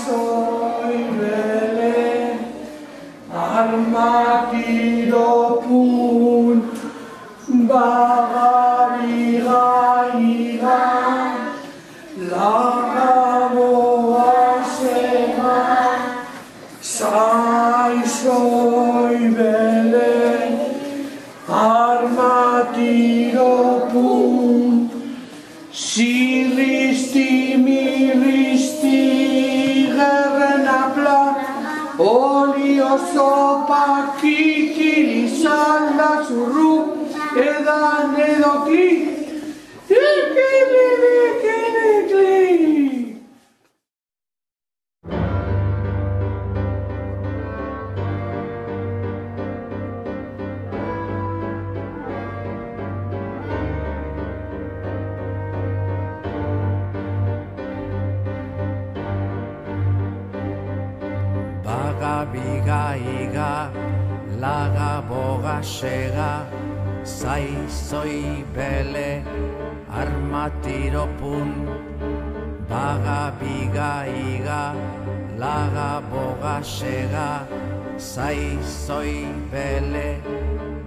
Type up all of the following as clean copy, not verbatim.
Soy Belén, armatiro pun, bagariga ira, lagaboa sema, soy Belén, armatiro pun, siristi miristi gerrenapla, olio sopa kikiri salda zurru, edan edo klik, ikili. Biga iga, laga boga sega, zai zoi bele, armatiro pun. Baga biga iga, laga boga sega, zai zoi bele,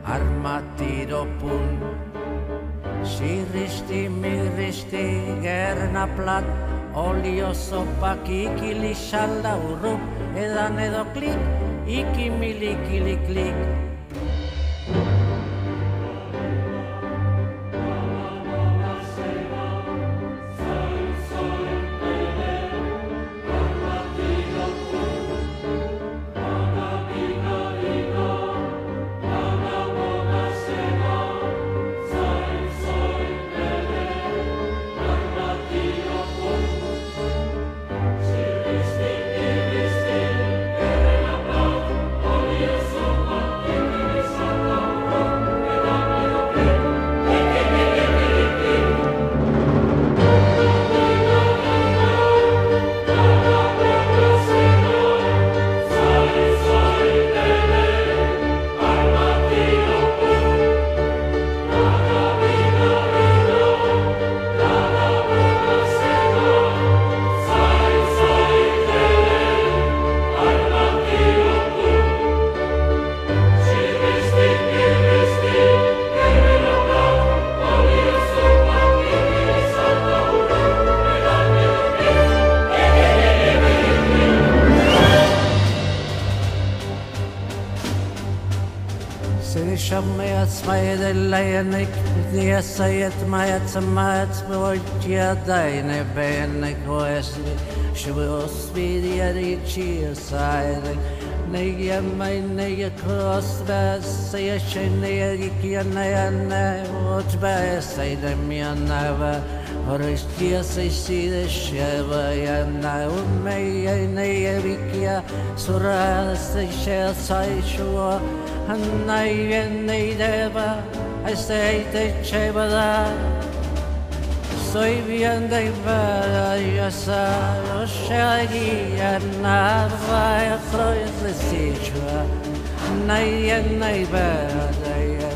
armatiro pun. Siristi miristi gerna plat, olio sopa kikili salda urrup, edan edo klik, ikimili kili klik. Jag säger att mig som att jag dig när benen kväslig Svås vid jag i säger när jag mig när jag krossväs jag känner jag gick jag när och bäst säger det mig när och riskerar sig sida själva jag när och mig när jag gick jag så räds det kär sig så han nej det var I say te chevada soy bien de ya sa o shagi na va crois de sichua nay bada ya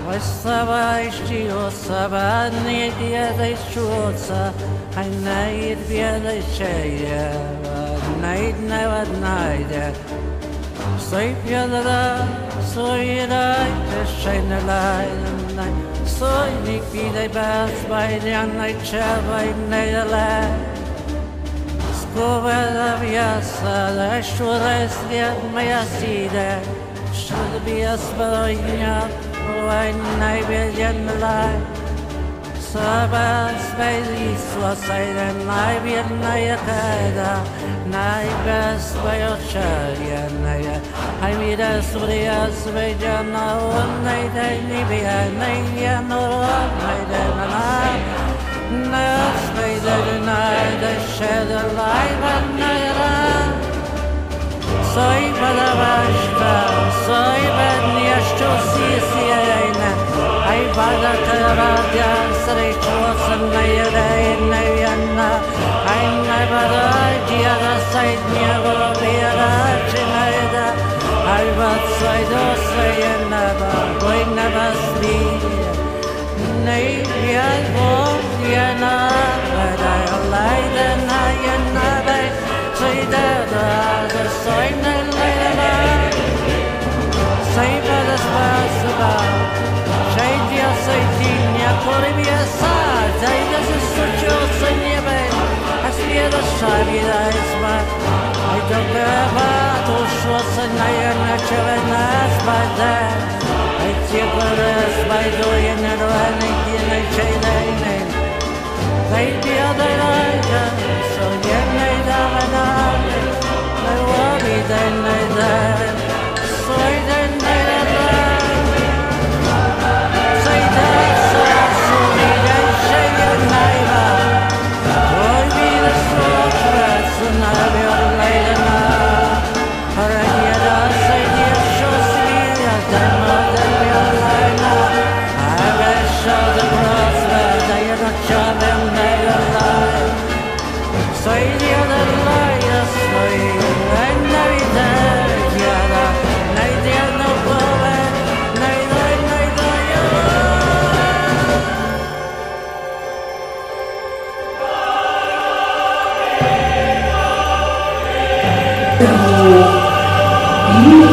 wasaba isti o saba ni dia de chusa ai nay dia de cheia nay soy piedra soy te shine light soy ni pide bas by the night chava in the scova la viasa la shores via mia sida should be a spagna when I will in the light sabas by the suicide and I will naya naibas by your chaya I mean as Surias Vejana one night I live a night no night and Nas by the night I shed a light and night soy badabashta soy badniashto sisiaina I bada karadia srechos nayana I never dia side never be a I was say never going never sleep nay I won't but I light and I You